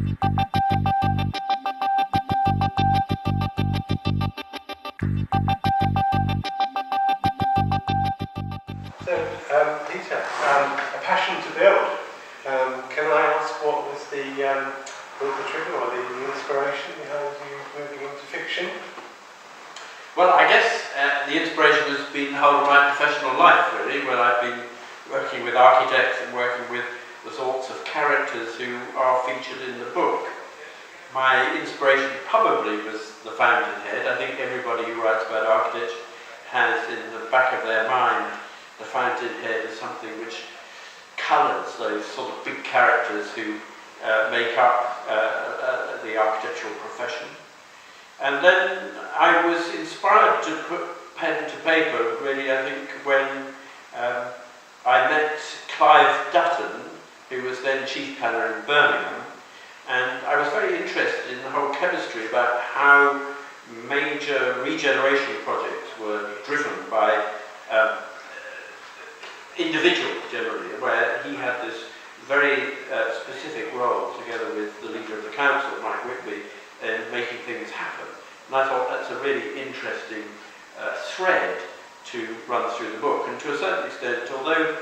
So, Peter, a passion to build. Can I ask what was the trigger or the inspiration behind you moving into fiction? Well, I guess the inspiration has been the whole of my professional life, really, where I've been working with architects and working with the sorts of characters who are featured in the book. My inspiration probably was the fountainhead. I think everybody who writes about architecture has in the back of their mind the fountainhead as something which colours those sort of big characters who make up the architectural profession. And then I was inspired to put pen to paper, really, I think, when I met Clive Dutton, who was then chief planner in Birmingham, and I was very interested in the whole chemistry about how major regeneration projects were driven by individuals generally, where he had this very specific role together with the leader of the council, Mike Whitby, in making things happen. And I thought that's a really interesting thread to run through the book. And to a certain extent, although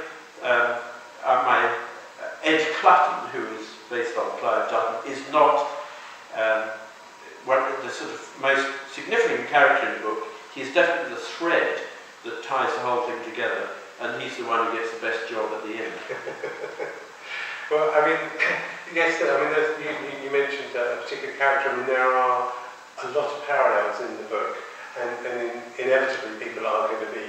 my Ed Clutton, who is based on Clive Dutton, is not one of the sort of most significant character in the book, he's definitely the thread that ties the whole thing together, and he's the one who gets the best job at the end. Well, I mean, yes, I mean, you mentioned a particular character. I mean, there are a lot of parallels in the book, and inevitably people are going to be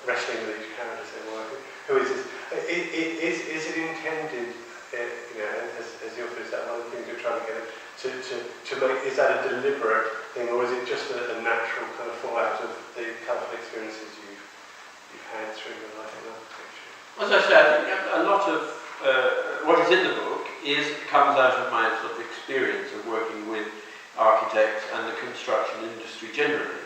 wrestling with each character, saying, well, who is this? Is it intended, you know, as the author, is that one of the things you're trying to get to make, is that a deliberate thing, or is it just a natural kind of fallout of the colourful experiences you've had through your life in architecture? As I said, I think a lot of what is in the book comes out of my sort of experience of working with architects and the construction industry generally.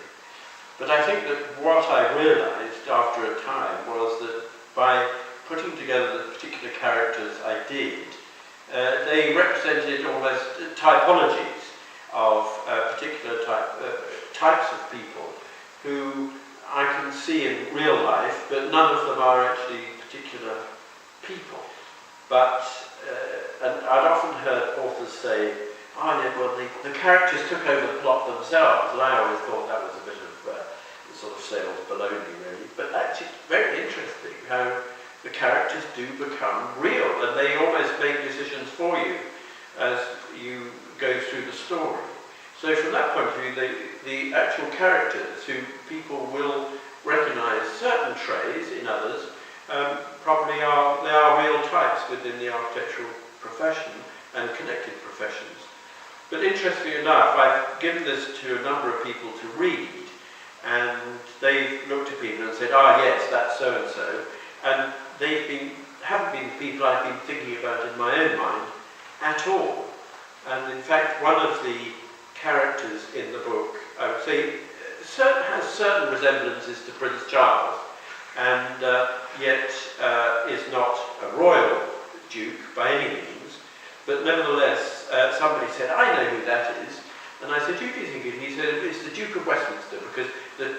But I think that what I realised after a time was that by putting together the particular characters I did, they represented almost typologies of particular types of people who I can see in real life, but none of them are actually particular people. But, and I'd often heard authors say, oh, yeah, well, the characters took over the plot themselves, and I always thought that was a bit of sort of sales baloney, really. But actually, it's very interesting how the characters do become real, and they almost make decisions for you as you go through the story. So from that point of view, the actual characters who people will recognise certain traits in others, probably they are real types within the architectural profession and connected professions. But interestingly enough, I've given this to a number of people to read, and they've looked at people and said, ah, yes, that's so-and-so, and haven't been the people I've been thinking about in my own mind at all. And in fact, one of the characters in the book, I would say, has certain resemblances to Prince Charles, and yet is not a royal duke by any means, but nevertheless, somebody said, I know who that is. And I said, who do you think it is? He said, it's the Duke of Westminster, because the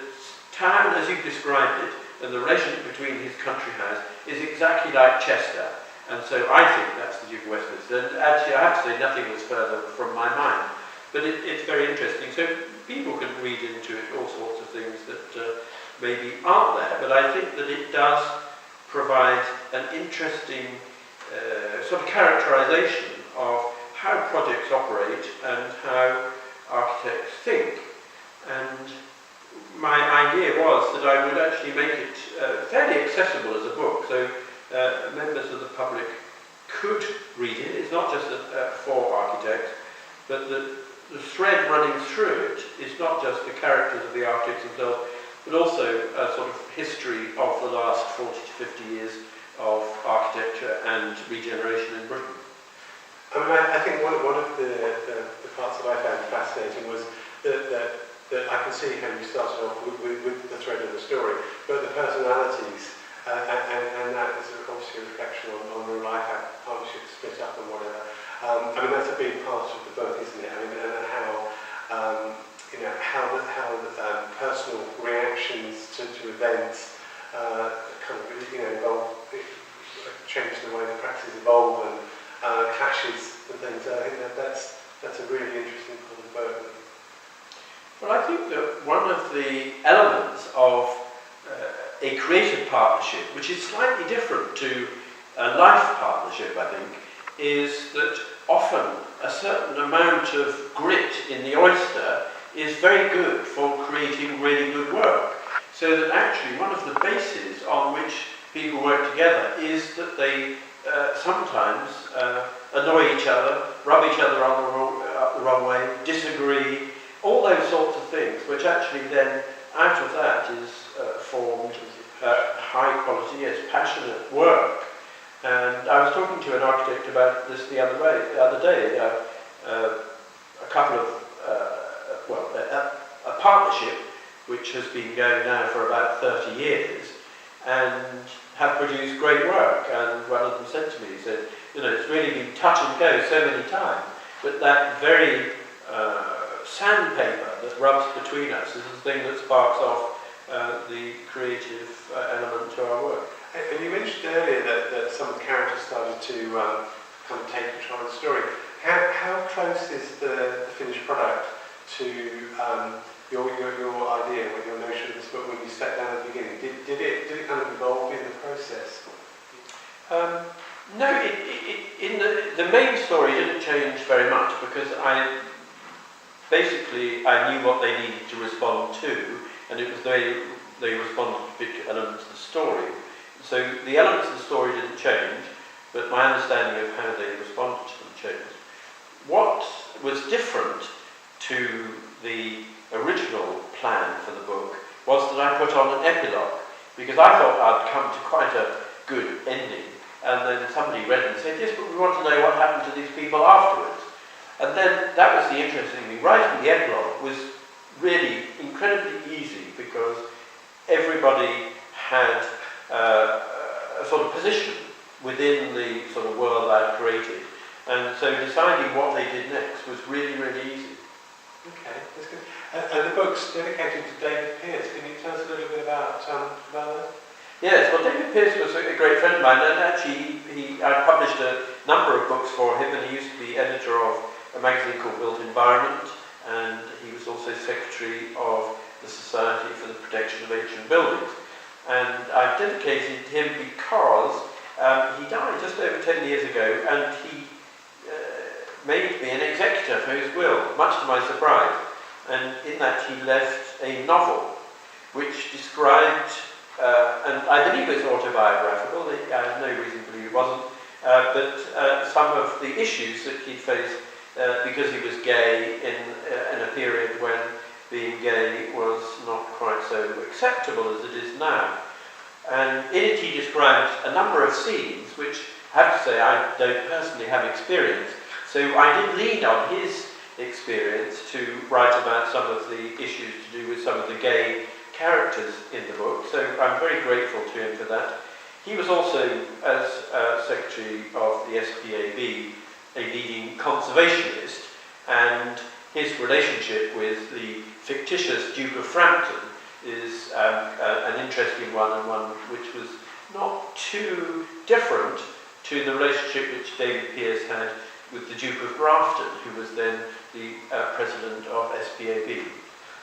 town, as you've described it, and the relationship between his country house is exactly like Chester. And so I think that's the Duke of Westminster. And actually, I have to say, nothing was further from my mind. But it's very interesting. So people can read into it all sorts of things that maybe aren't there. But I think that it does provide an interesting sort of characterization of how projects operate and how architects think. And my idea was that I would actually make it fairly accessible as a book, so members of the public could read it. It's not just for architects, but the thread running through it is not just the characters of the architects themselves, but also a sort of history of the last 40 to 50 years of architecture and regeneration in Britain. I mean, I think one of the parts that I found fascinating was that I can see how you started off with the thread of the story, but the personalities, and that is obviously a reflection on real life, how partnerships split up and whatever. I mean, that's a big part of the book, isn't it? I mean, and how personal reactions to events kind of, involve, change the way the practices evolve and clashes and things. I think that's a really interesting part of the book. Well, I think that one of the elements of a creative partnership, which is slightly different to a life partnership, I think, is that often a certain amount of grit in the oyster is very good for creating really good work. So that actually one of the bases on which people work together is that they sometimes annoy each other, rub each other on the wrong way, disagree, all those sorts of things, which actually then out of that is formed high quality, yes, passionate work. And I was talking to an architect about this the other day. A partnership which has been going now for about 30 years and have produced great work. And one of them said to me, he said, it's really been touch and go so many times, but that very sandpaper that rubs between us is the thing that sparks off the creative element to our work. And you mentioned earlier that some of the characters started to kind of take control of the story. How close is the finished product to your idea, or your notion of this book when you sat down at the beginning? Did it kind of evolve in the process? No, in the main story didn't change very much because I knew what they needed to respond to, and it was they responded to particular elements of the story. So the elements of the story didn't change, but my understanding of how they responded to them changed. What was different to the original plan for the book was that I put on an epilogue, because I thought I'd come to quite a good ending, and then somebody read it and said, yes, but we want to know what happened to these people afterwards. And then that was the interesting thing. Writing the epilogue was really incredibly easy because everybody had a sort of position within the sort of world I'd created, and so deciding what they did next was really, really easy. Okay, that's good. And the book's dedicated to David Pearce. Can you tell us a little bit about that? Yes, well, David Pearce was a great friend of mine, and actually I published a number of books for him, and he used to be editor of a magazine called Built Environment, and he was also secretary of the Society for the Protection of Ancient Buildings. And I've dedicated him because he died just over 10 years ago, and he made me an executor for his will, much to my surprise. And in that he left a novel which described, and I believe it's autobiographical, I have no reason to believe it wasn't, but some of the issues that he faced because he was gay in a period when being gay was not quite so acceptable as it is now. And in it he described a number of scenes which I have to say I don't personally have experience, so I did lean on his experience to write about some of the issues to do with some of the gay characters in the book, so I'm very grateful to him for that. He was also, as Secretary of the SPAB, a leading conservationist, and his relationship with the fictitious Duke of Frampton is an interesting one, and one which was not too different to the relationship which David Pearce had with the Duke of Grafton, who was then the president of SPAB.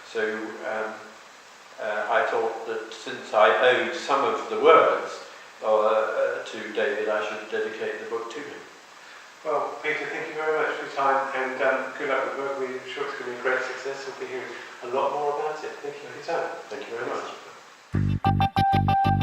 So I thought that since I owed some of the words to David, I should dedicate the book to him. Well, Peter, thank you very much for your time, and good luck with the book. We're sure it's going to be a great success. We'll be hearing a lot more about it. Thank you for your time. Thank you very much.